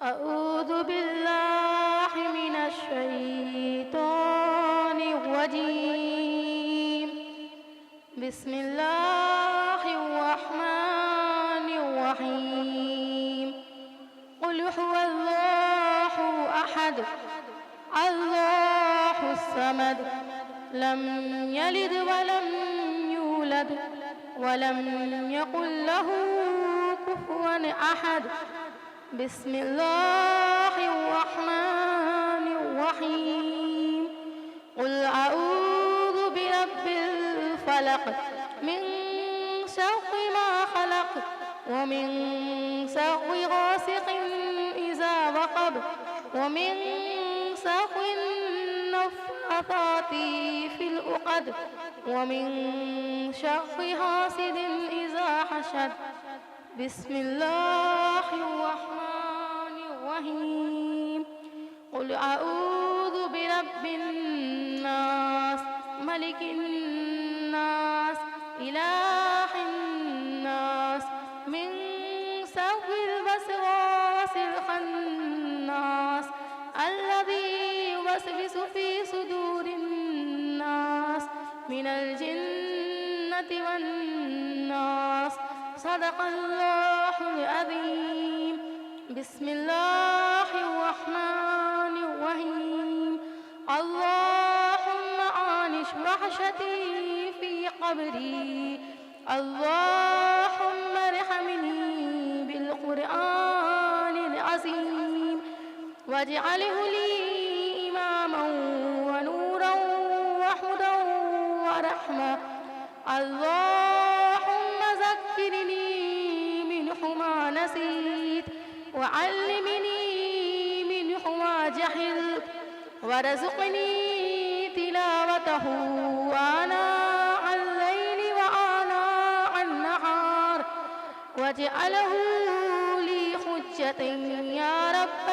أعوذ بالله من الشيطان الرجيم. بسم الله الرحمن الرحيم. قل هو الله أحد الله الصمد لم يلد ولم يولد ولم يكن له كفوا أحد. بسم الله الرحمن الرحيم. قل أعوذ برب الفلق من شر ما خلق ومن شر غاسق إذا وقب ومن شر النفاثات في العقد ومن شر حاسد إذا حسد. بسم الله الرحمن الرحيم. قل أعوذ برب الناس ملك الناس إله الناس من شر الوسواس الخناس الذي يوسوس في صدور الناس من الجنة والناس. صدق الله العظيم. بسم الله الرحمن الرحيم. اللهم آنش وحشتي في قبري. اللهم ارحمني بالقرآن العظيم واجعله لي إماما ونورا وهدى ورحمة. اللهم ذكرني منه ما نسيت وعلمني منه ما جهلت وارزقني تلاوته آناء الليل وآناء النهار واجعله لي حجة يا رب